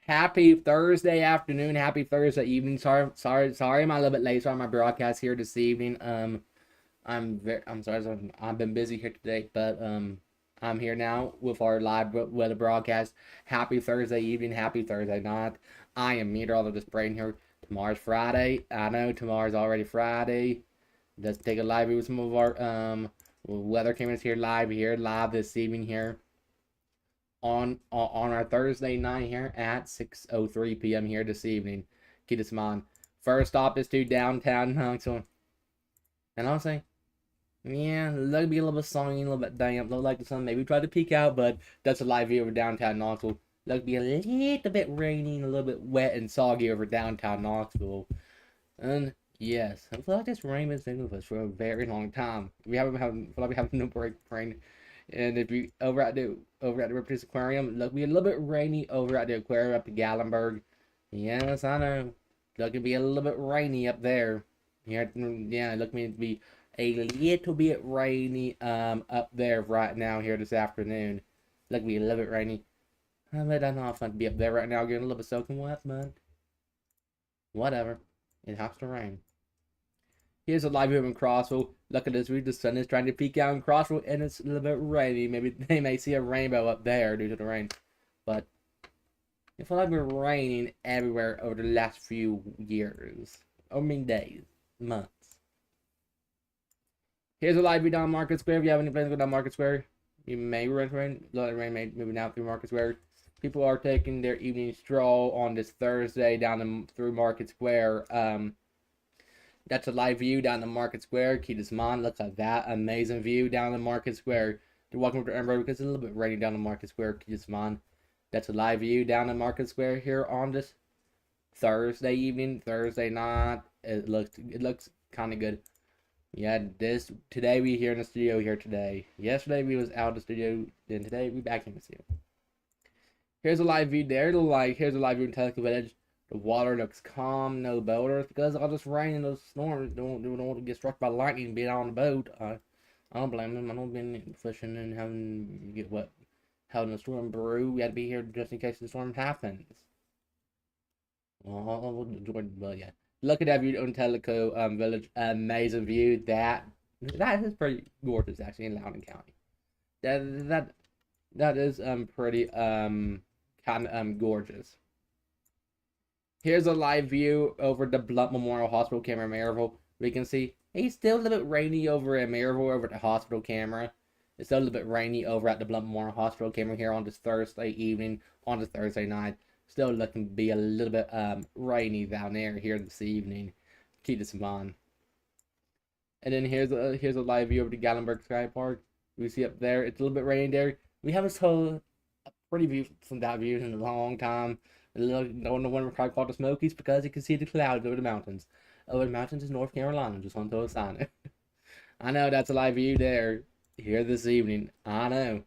Happy Thursday afternoon. Happy Thursday evening. Sorry. I'm a little bit late. Sorry, my broadcast here this evening. I'm sorry. I've been busy here today, but I'm here now with our live weather broadcast. Happy Thursday evening. Happy Thursday night. I am meteorologist Brain here. Tomorrow's Friday. I know tomorrow's already Friday. Let's take a live view with some of our weather cameras here live this evening here on our Thursday night here at 6:03 p.m. here this evening. Keep this in mind. First stop is to downtown Knoxville. And I'll say, yeah, look be a little bit sunny, a little bit damp. Look like the sun maybe tried to peek out, but that's a live view over downtown Knoxville. Look be a little bit rainy, a little bit wet and soggy over downtown Knoxville. And yes, I feel like this rain has been with us for a very long time. We haven't feel like we have no break rain. And if you over at the Riptide Aquarium, look be a little bit rainy over at the aquarium up in Gatlinburg. Yes, I know. Look to be a little bit rainy up there. Yeah, look me to be a little bit rainy up there right now here this afternoon. Look be a little bit rainy. I bet that's not fun to be up there right now getting a little bit soaking wet, but whatever. It has to rain. Here's a live view in Crossville. Look at this view. The sun is trying to peek out in Crossville, and it's a little bit rainy. Maybe they may see a rainbow up there due to the rain. But it feels like we're raining everywhere over the last few years. I mean days, months. Here's a live view down Market Square. If you have any plans to go down Market Square, you may run rain. Let it rain may moving out through Market Square. People are taking their evening stroll on this Thursday down through Market Square. That's a live view down the Market Square. Keep this in mind. Looks like that amazing view down the Market Square. They're walking over to Edinburgh because it's a little bit rainy down the Market Square. Keep this in mind. That's a live view down the Market Square here on this Thursday evening, Thursday night. It looks kind of good. Yeah, today we here in the studio here today. Yesterday we was out of the studio. Then today we back in the studio. Here's a live view there. Here's a live view in Teleco Village. The water looks calm, no boaters, because all this rain and those storms don't want to get struck by lightning and be on the boat. I don't blame them. I don't been fishing and having to get wet. Having a storm brew, we had to be here just in case the storm happens. Oh, Jordan, well, yeah. Look at that view on Teleco Village. Amazing view. That is pretty gorgeous, actually, in Loudoun County. That is pretty kind of gorgeous. Here's a live view over the Blunt Memorial Hospital camera in Maryville. We can see it's still a little bit rainy over at Maryville over at the hospital camera. It's still a little bit rainy over at the Blunt Memorial Hospital camera here on this Thursday evening, on this Thursday night. Still looking to be a little bit rainy down there here this evening. Keep this in mind. And then here's a live view of the Gatlinburg Sky Park. We see up there, it's a little bit rainy there. We haven't saw a pretty view from that view in a long time. No one we're called the Smokies because you can see the clouds over the mountains. Over the mountains is North Carolina, just on to a sign. I know that's a live view there here this evening. I know.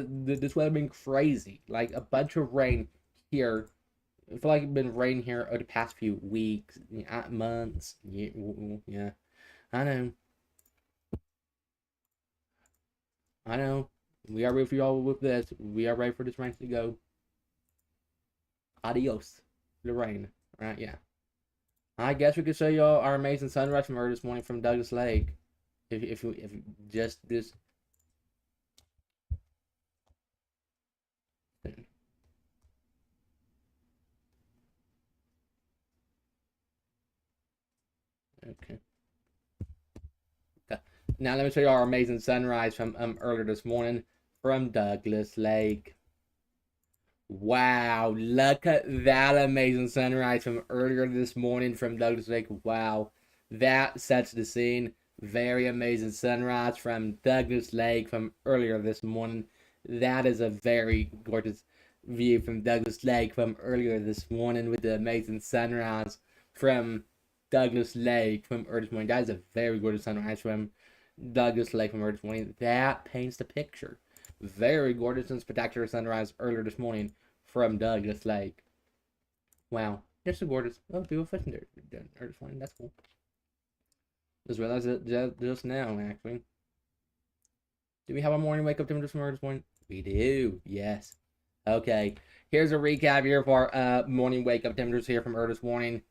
This weather been crazy. Like a bunch of rain here. I feel like it's been rain here over the past few weeks, months. Yeah. I know. I know. We are ready for y'all with this. We are ready for this rain to go. Adios. The rain. Right, yeah. I guess we could show y'all our amazing sunrise from early this morning from Douglas Lake. If you just this. Okay. Now let me show you our amazing sunrise from earlier this morning from Douglas Lake. Wow, look at that amazing sunrise from earlier this morning from Douglas Lake. Wow, that sets the scene. Very amazing sunrise from Douglas Lake from earlier this morning. That is a very gorgeous view from Douglas Lake from earlier this morning with the amazing sunrise from Douglas Lake from early this morning. That is a very gorgeous sunrise from Douglas Lake from early this morning. That paints the picture. Very gorgeous and spectacular sunrise earlier this morning from Douglas Lake. Wow, just so gorgeous. Oh, people fishing there early this morning. That's cool. Just realized it just now, actually. Do we have a morning wake up temperature from early this morning? We do, yes. Okay, here's a recap here for our morning wake up temperatures here from early this morning.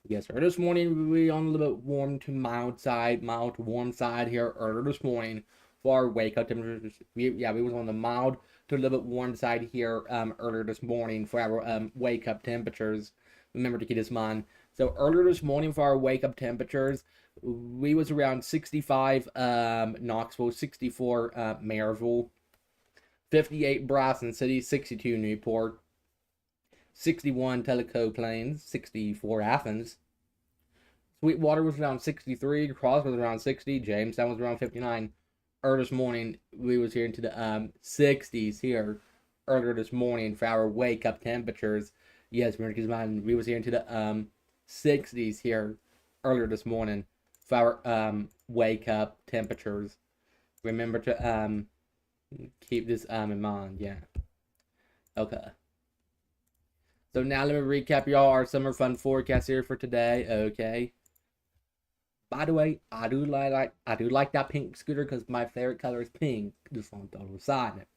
Yes, early this morning we on a little bit warm to mild side, mild to warm side here early this morning for our wake up temperatures. We was on the mild to a little bit warm side here earlier this morning for our wake up temperatures. Remember to keep this in mind. So earlier this morning for our wake up temperatures, we was around 65 Knoxville, 64 Maryville, 58 Bryson City, 62 Newport, 61 Tellico Plains, 64 Athens. Sweetwater was around 63, Cross was around 60, Jamestown was around 59. Early this morning, we was here into the 60s here earlier this morning for our wake up temperatures. Yes, we was here into the 60s here earlier this morning for our wake up temperatures. Remember to keep this in mind. Yeah. Okay. So now let me recap y'all our summer fun forecast here for today. Okay. By the way, I do like that pink scooter because my favorite color is pink. Just on the side note.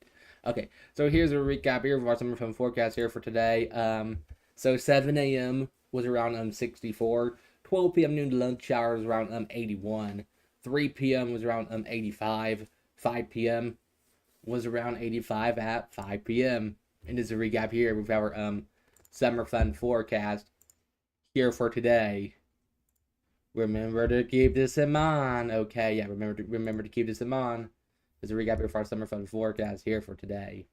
Okay, so here's a recap here of our summer fun forecast here for today. So 7 a.m. was around 64. 12 p.m. noon lunch hour was around 81. 3 p.m. was around 85. 5 p.m. was around 85 at 5 p.m. And this is a recap here with our summer fun forecast here for today. Remember to keep this in mind. Okay, yeah, remember to keep this in mind. There's a recap here for our summer fun forecast here for today.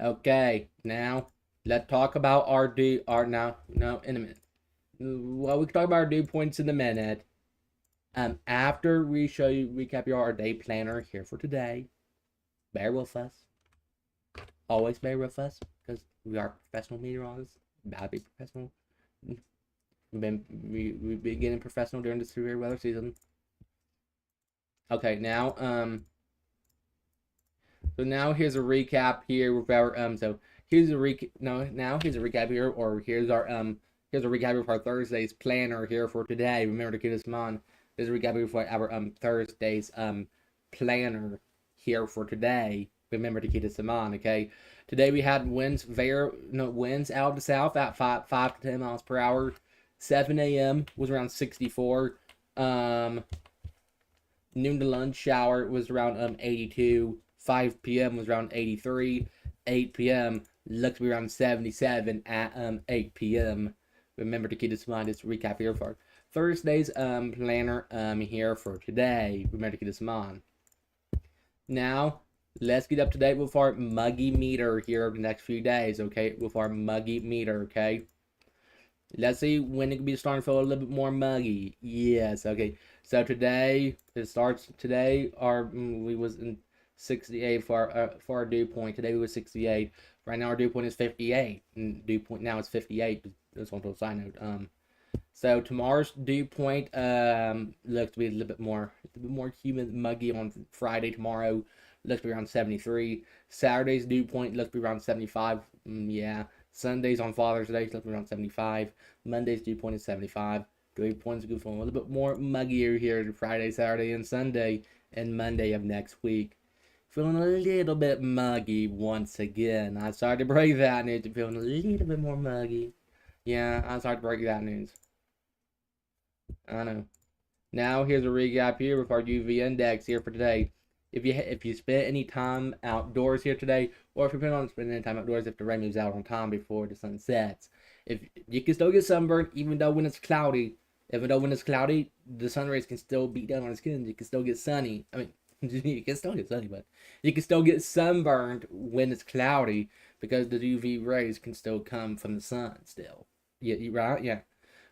Okay, now let's talk about our in a minute. Well, we can talk about our dew points in a minute. After we recap our day planner here for today. Bear with us. Always bear with us because we are professional meteorologists. Gotta be professional. We've been getting professional during the severe weather season. Okay, now so now here's a recap here with our so here's a recap here, or here's a recap of our Thursday's planner here for today. Remember to keep this in mind. Here's a recap here for our Thursday's planner here for today. Remember to keep this in mind, okay? Today we had winds out of the south at 5 to 10 miles per hour. 7 a.m. was around 64. Noon to lunch hour was around 82. 5 p.m. was around 83. 8 p.m. looks to be around 77 at 8 p.m. Remember to keep this in mind. This recap here for Thursday's planner here for today. Remember to keep this in mind. Now let's get up to date with our muggy meter here over the next few days, okay? With our muggy meter, okay? Let's see when it can be starting to feel a little bit more muggy. Yes, okay. So today, it starts today, we was in 68 for our dew point. Today we was 68. Right now our dew point is 58. And dew point now is 58. That's one little side note. So tomorrow's dew point looks to be a little bit more humid, muggy on Friday. Tomorrow looks to be around 73. Saturday's dew point looks to be around 75. Yeah. Sundays on Father's Day looks to be around 75. Monday's dew point is 75. Dew points go from a little bit more muggier here Friday, Saturday, and Sunday, and Monday of next week. Feeling a little bit muggy once again. I'm sorry to break that news. Feeling a little bit more muggy. Yeah, I'm sorry to break that news. I know. Now here's a recap here with our UV index here for today. If you spent any time outdoors here today, or if you plan on spending any time outdoors if the rain moves out on time before the sun sets, if you can still get sunburned even though when it's cloudy. Even though when it's cloudy, the sun rays can still beat down on the skin. You can still get sunny. I mean, you can still get sunny, but you can still get sunburned when it's cloudy because the UV rays can still come from the sun still. Yeah, right? Yeah.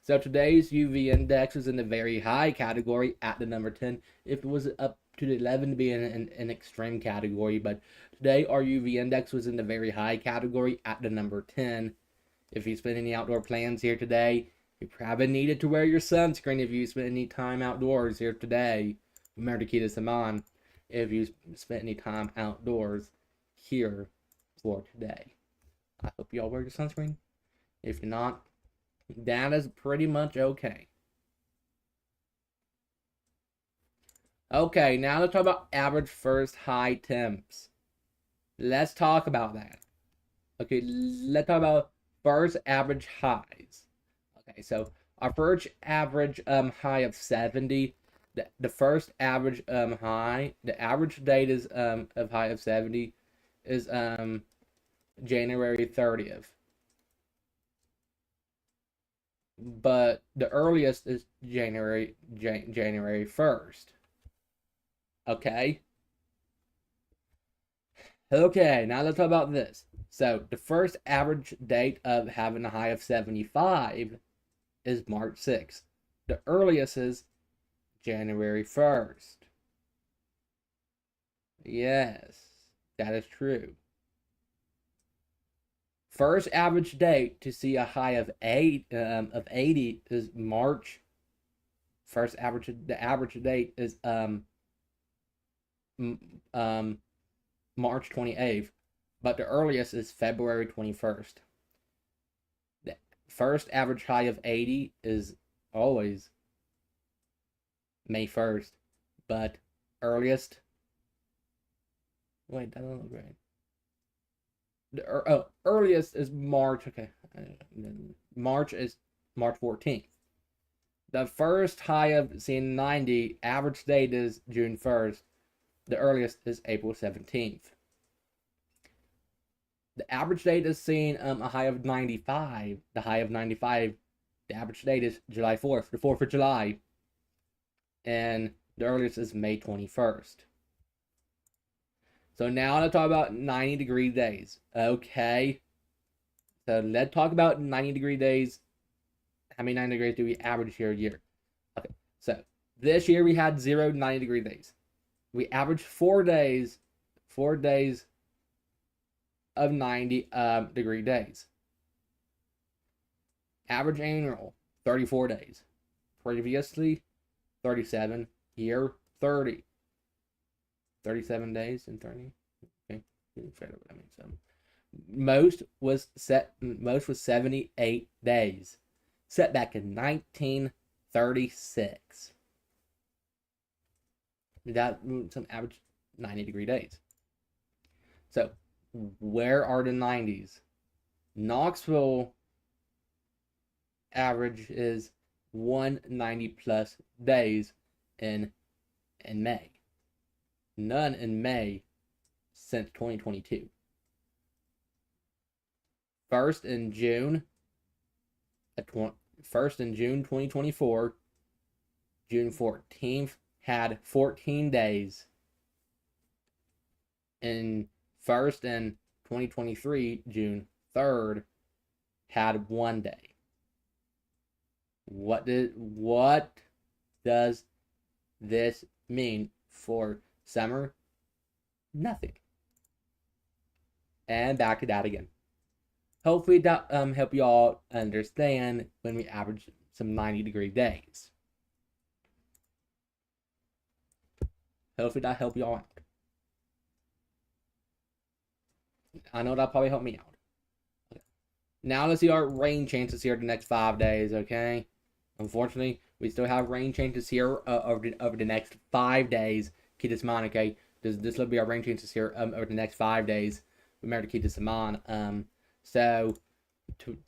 So today's UV index was in the very high category at the number 10. If it was up to the 11 to be in an extreme category, but today our UV index was in the very high category at the number 10. If you spend any outdoor plans here today, you probably needed to wear your sunscreen if you spent any time outdoors here today. Remember to keep this in mind if you spent any time outdoors here for today. I hope you all wear your sunscreen. If you're not, that is pretty much okay. Okay, now let's talk about average first high temps. let's talk about that. Okay, let's talk about first average highs. Okay, so our first average high of 70. The first average high, the average date is of high of 70 is January 30th. But the earliest is January 1st. Okay? Okay, now let's talk about this. So the first average date of having a high of 75 is March 6th. The earliest is January 1st. Yes, that is true. First average date to see a high of 80 is March. The average date is March 28th, but the earliest is February 21st. The first average high of 80 is always May 1st, but earliest. Wait, that doesn't look right. Earliest is March. Okay, March is March 14th. The first high of seeing 90 average date is June 1st. The earliest is April 17th. The average date is seeing a high of 95. The high of 95, the average date is July 4th, the 4th of July. And the earliest is May 21st. So now let's talk about 90-degree days. Okay. So let's talk about 90-degree days. How many 90 degrees do we average here a year? Okay. So this year we had 0 90-degree days. We averaged 4 days of 90-degree days. Average annual, 34 days. Previously, 37. Here, 30. 37 days and 30. Okay. So most was 78 days. Set back in 1936. That some average 90-degree days. So where are the 90s? Knoxville average is 190 plus days in May. None in May since 2022. First in June 2024, June 14th had 14 days. And first in 2023, June 3rd had 1 day. What does this mean for summer? Nothing. And back to that again. Hopefully that help you all understand when we average some 90-degree days. Hopefully that help you all out. I know that probably helped me out. Okay. Now let's see our rain chances here the next 5 days, okay? Unfortunately, we still have rain chances here over the next 5 days. Keep this in mind, okay? This will be our rain chances here over the next 5 days. Remember to keep this in mind. So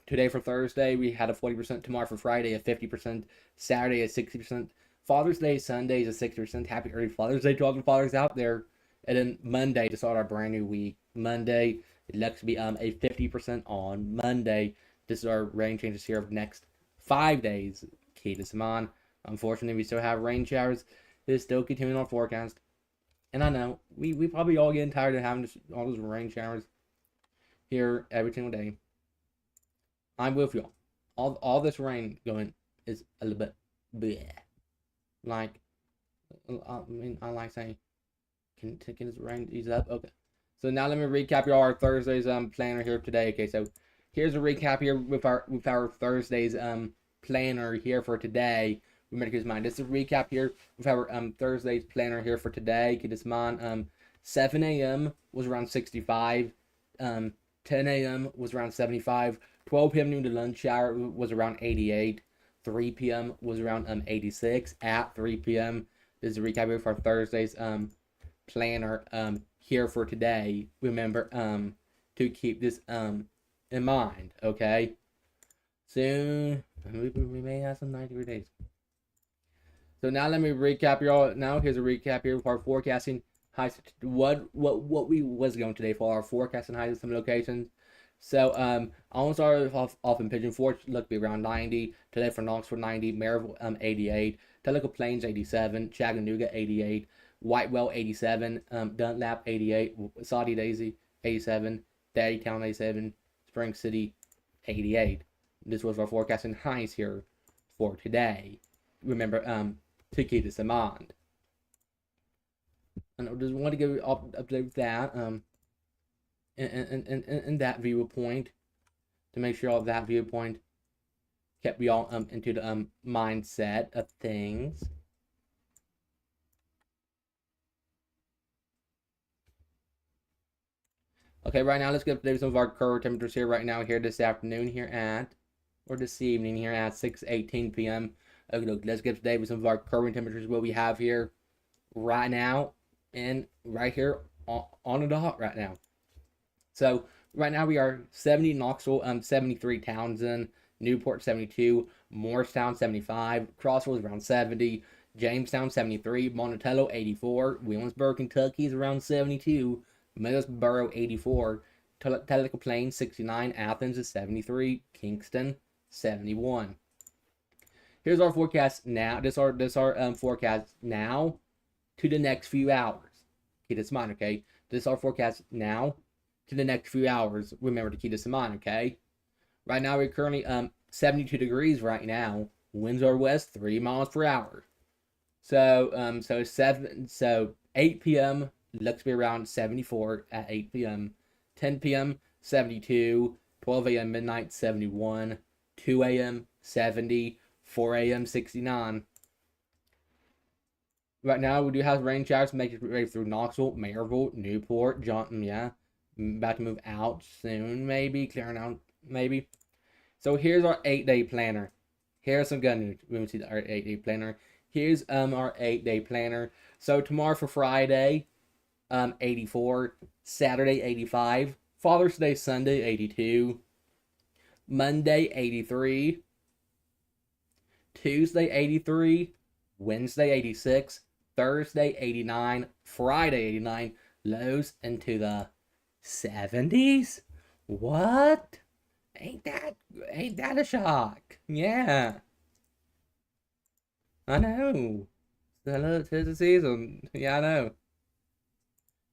today for Thursday, we had a 40%. Tomorrow for Friday, a 50%. Saturday, a 60%. Father's Day, Sunday is a 60%. Happy early Father's Day to all the fathers out there. And then Monday to start our brand new week. Monday, it looks to be a 50% on Monday. This is our rain changes here of the next 5 days. Keep this in mind. Unfortunately, we still have rain showers. It is still continuing our forecast. And I know, we probably all getting tired of having all those rain showers here every single day. I'm with y'all. All this rain going is a little bit bleh. Like, I mean, I like saying, can this rain ease up? Okay. So now let me recap y'all our Thursday's planner here today. Okay, so here's a recap here with our Thursday's planner here for today. Remember to keep this in mind. This is a recap here with our Thursday's planner here for today. Keep this in mind. 7 a.m. was around 65. 10 a.m. was around 75. 12 p.m. noon to lunch hour was around 88. 3 p.m. was around 86 at 3 p.m. This is a recap here for our Thursday's planner here for today. Remember to keep this in mind, okay? Soon we may have some 90 days. So now let me recap y'all. Now here's a recap here for our forecasting highs. What we was going today for our forecasting highs in some locations. So I want to start off in Pigeon. Fort look be around 90 today for Knoxville 90, Maryville 88, Tellico Plains 87, Chattanooga 88, Whitewell 87, Dunlap 88, Saudi Daisy 87, Daddytown 87, Spring City 88. This was our forecasting highs here for today. Remember to keep this in mind. And I just want to give you update with that in that viewpoint to make sure all that viewpoint kept you all into the mindset of things. Okay, right now let's get some of our current temperatures here right now here this afternoon here at, or this evening here at 6:18 p.m. Okay, look, let's get today with some of our current temperatures what we have here right now and right here on the dot right now. So right now we are 70 Knoxville, 73 Townsend, Newport 72, Morristown 75, Crossroads around 70, Jamestown 73, Monticello 84, Williamsburg, Kentucky is around 72, Middlesboro 84, Tellico Plains 69, Athens is 73, Kingston 71. Here's our forecast now. This our forecast now to the next few hours. Keep this in mind, okay? This is our forecast now to the next few hours. Remember to keep this in mind, okay? Right now we're currently 72 degrees right now. Winds are west 3 miles per hour. So 8 p.m. looks to be around 74 at 8 p.m. 10 p.m. 72. 12 a.m. midnight 71. 2 a.m. 70. 4 a.m. 69. Right now we do have rain showers making it way through Knoxville, Maryville, Newport, Johnson. Yeah, about to move out soon, maybe clearing out, maybe. So here's our 8-day planner. Here's some good news. We will see our 8-day planner. Here's our 8-day planner. So tomorrow for Friday, 84. Saturday 85. Father's Day Sunday 82. Monday 83. Tuesday 83. Wednesday 86. Thursday 89. Friday 89. Lows into the 70s. What? Ain't that a shock? Yeah. I know. It's the season. Yeah, I know.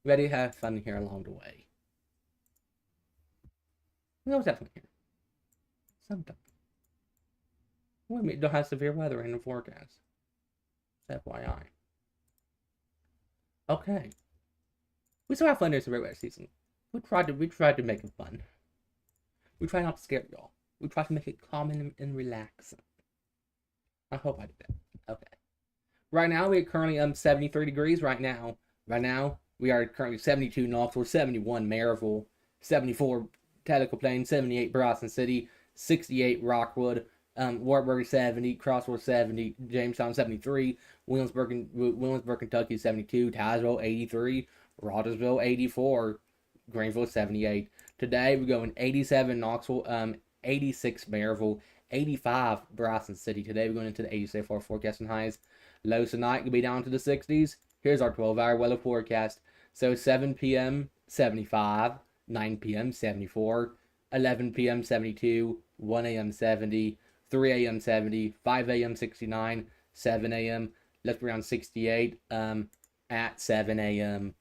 Ready to have fun here along the way. We'll definitely here. Sometimes. We don't have severe weather in the forecast. FYI. Okay. We still have fun during the regular season. We tried to make it fun. We try not to scare y'all. We try to make it calm and relaxing. I hope I did that. Okay. Right now we are currently 73 degrees right now. Right now we are currently 72 Knoxville, 71 Maryville, 74 Tellico Plains, 78 Boston City, 68 Rockwood, Wartburg 70, Crossroads 70, Jamestown 73, Williamsburg, Kentucky 72, Tazewell 83, Rogersville 84, Greenville 78. Today we're going 87 Knoxville, 86 Maryville, 85 Boston City. Today we're going into the 86 for forecasting highs. Lows tonight will be down to the 60s. Here's our 12-hour weather forecast. So 7 p.m. 75, 9 p.m. 74, 11 p.m. 72, 1 a.m. 70, 3 a.m. 70, 5 a.m. 69, 7 a.m. let's be around 68 at 7 a.m.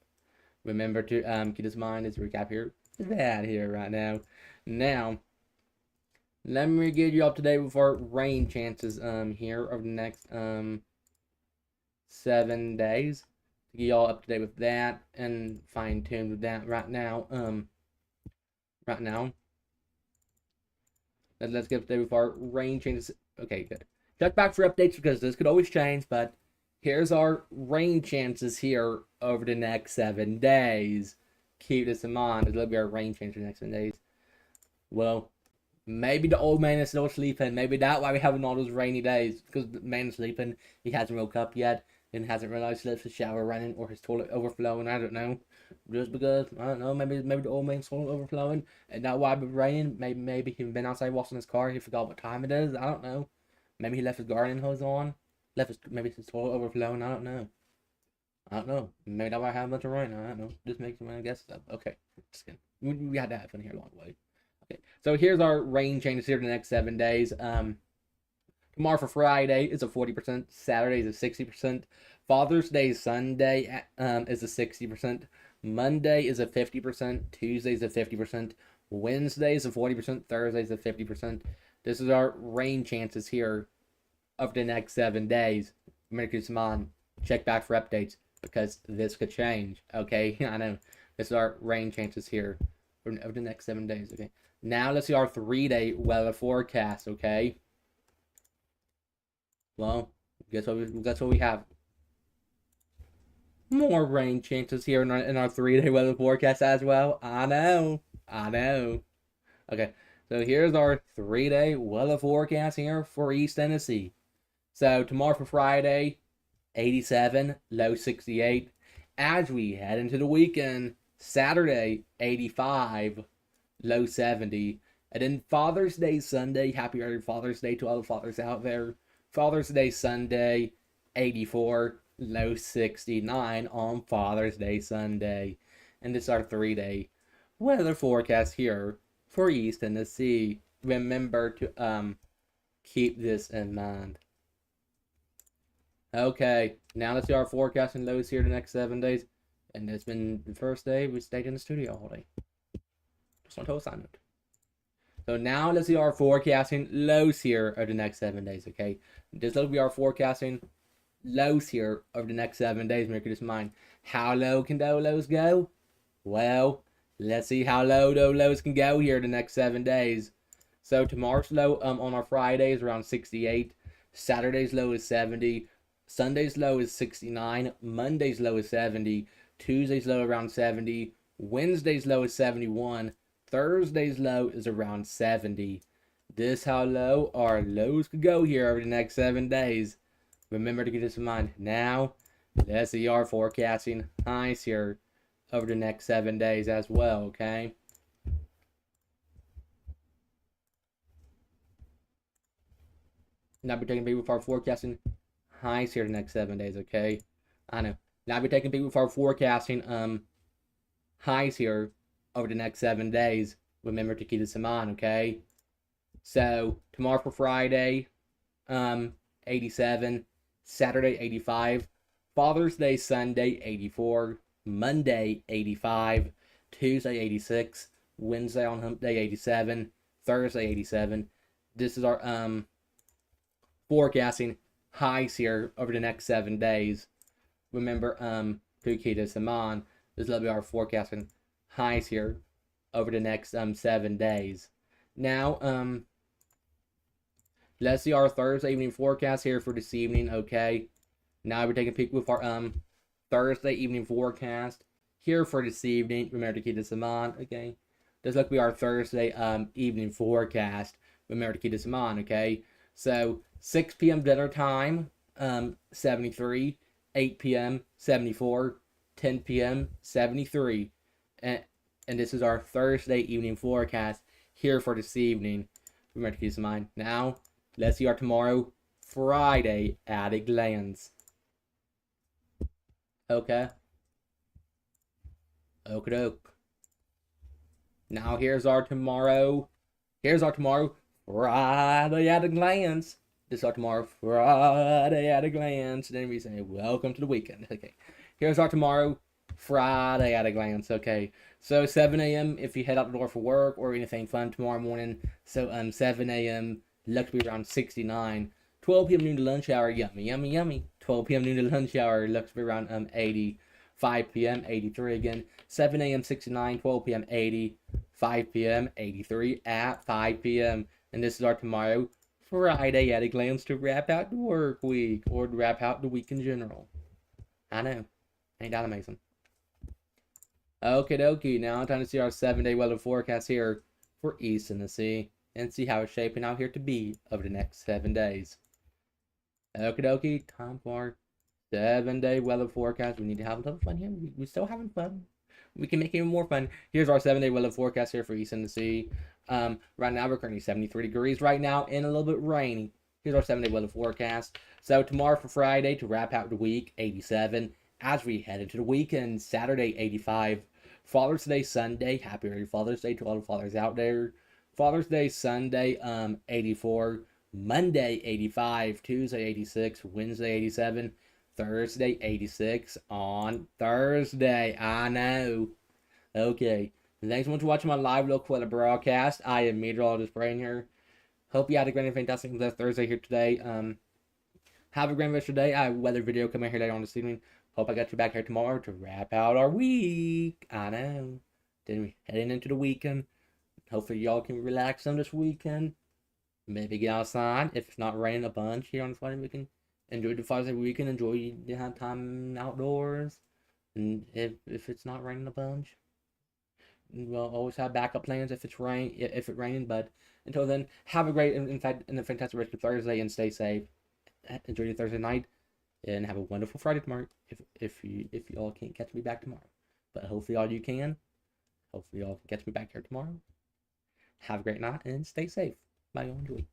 Remember to keep this in mind as a recap here. That here right now. Now, let me get you up to date with our rain chances here over the next 7 days. To get y'all up to date with that and fine tuned with that right now. Let's get up to date with our rain changes. Okay, good. Check back for updates because this could always change, but here's our rain chances here over the next 7 days. Keep this in mind. There'll be our rain change for the next 7 days. Well, maybe the old man is still sleeping. Maybe that's why we're having all those rainy days. Because the man is sleeping. He hasn't woke up yet. And hasn't realized he left his shower running or his toilet overflowing. I don't know. Just because, I don't know, maybe the old man's toilet overflowing, and that's why it been raining. Maybe he's been outside washing his car, he forgot what time it is. I don't know. Maybe he left his garden hose on. Maybe his toilet overflowing. I don't know. I don't know. Maybe that might have a bunch of rain. I don't know. Just make some guesses up. Okay. Just kidding. We had to have fun here along the way. Okay. So here's our rain changes here the next 7 days. Tomorrow for Friday is a 40%. Saturday is a 60%. Father's Day Sunday is a 60%. Monday is a 50%. Tuesday is a 50%. Wednesday is a 40%. Thursday is a 50%. This is our rain chances here of the next 7 days. Remember to keep them on. Check back for updates because this could change. Okay, I know. This is our rain chances here of the next 7 days. Okay. Now let's see our 3-day weather forecast. Okay. Well, guess what we have. More rain chances here in our 3-day weather forecast as well. I know. Okay, so here's our 3-day weather forecast here for East Tennessee. So tomorrow for Friday, 87, low 68. As we head into the weekend, Saturday, 85, low 70. And then Father's Day Sunday, happy early Father's Day to all the fathers out there. Father's Day Sunday, 84, low 69 on Father's Day Sunday. And this is our 3-day weather forecast here for East Tennessee. Remember to keep this in mind. Okay, now let's see our forecasting lows here the next 7 days. And it's been the first day we stayed in the studio all day. Just on total assignment. So now let's see our forecasting lows here over the next 7 days, okay? This will be our forecasting lows here over the next 7 days. Make this in mind. How low can those lows go? Well, let's see how low those lows can go here the next 7 days. So tomorrow's low on our Friday is around 68. Saturday's low is 70. Sunday's low is 69. Monday's low is 70. Tuesday's low around 70. Wednesday's low is 71. Thursday's low is around 70. This how low our lows could go here over the next 7 days. Remember to keep this in mind. Now, let's see our forecasting highs here over the next 7 days as well, okay? Now we're taking people for our forecasting highs here the next 7 days, okay? I know. Now we're taking people for our forecasting highs here over the next 7 days. Remember to keep this in mind, okay? So tomorrow for Friday, 87. Saturday, 85. Father's Day Sunday, 84. Monday, 85. Tuesday, 86. Wednesday on Hump Day, 87. Thursday, 87. This is our forecasting highs here over the next 7 days. Remember to keep this in mind. This will be our forecasting highs here over the next 7 days. Now let's see our Thursday evening forecast here for this evening, okay? Now we're taking a peek with our Thursday evening forecast here for this evening. Remember to keep this in mind, okay? This looks like our Thursday evening forecast. Remember to keep this in mind, okay? So 6 p.m. dinner time, 73. 8 p.m. 74. 10 p.m. 73. And this is our Thursday evening forecast here for this evening. Remember to keep this in mind. Now, let's see our tomorrow, Friday, at a glance. Okay. Okie doke. Now here's our tomorrow. Friday at a glance. This is our tomorrow, Friday at a glance. Then we say, welcome to the weekend. Okay. Here's our tomorrow, Friday at a glance. Okay. So 7 a.m. if you head out the door for work or anything fun tomorrow morning. So 7 a.m. looks to be around 69. 12 p.m. noon to lunch hour, yummy. 12 p.m. noon to lunch hour looks to be around 80. 5 p.m. 83 again. 7 a.m. 69. 12 p.m. 80. 5 p.m. 83 at 5 p.m. And this is our tomorrow, Friday at a glance, to wrap out the work week or to wrap out the week in general. I know. Ain't that amazing? Okie dokie. Now time to see our 7-day weather forecast here for East Tennessee and see how it's shaping out here to be over the next 7 days. Okie dokie. Time for 7-day weather forecast. We need to have a little fun here. We're still having fun. we can make it even more fun. Here's our 7-day weather forecast here for East Tennessee. Right now we're currently 73 degrees right now and a little bit rainy. Here's our 7-day weather forecast. So tomorrow for Friday to wrap out the week, 87. As we head into the weekend, Saturday 85. Father's Day Sunday, happy early Father's Day to all the fathers out there. Father's Day Sunday, 84. Monday 85, Tuesday 86, Wednesday 87, Thursday 86 on Thursday. I know. Okay. Thanks so much for watching my live local weather broadcast. I am meteorologist Brain here. Hope you had a great and fantastic Thursday here today. Have a great rest of your day. I have a weather video coming here later on this evening. Hope I got you back here tomorrow to wrap out our week. I know. Then we heading into the weekend. Hopefully y'all can relax on this weekend. Maybe get outside. If it's not raining a bunch here on Friday, we can enjoy the Father's Day weekend. Enjoy the time outdoors. And if it's not raining a bunch, we'll always have backup plans if it's raining. But until then, have a great and a fantastic rest of Thursday and stay safe. Enjoy your Thursday night and have a wonderful Friday tomorrow. If you all can't catch me back tomorrow, but hopefully all you can. Hopefully y'all can catch me back here tomorrow. Have a great night and stay safe. Bye, y'all. Enjoy.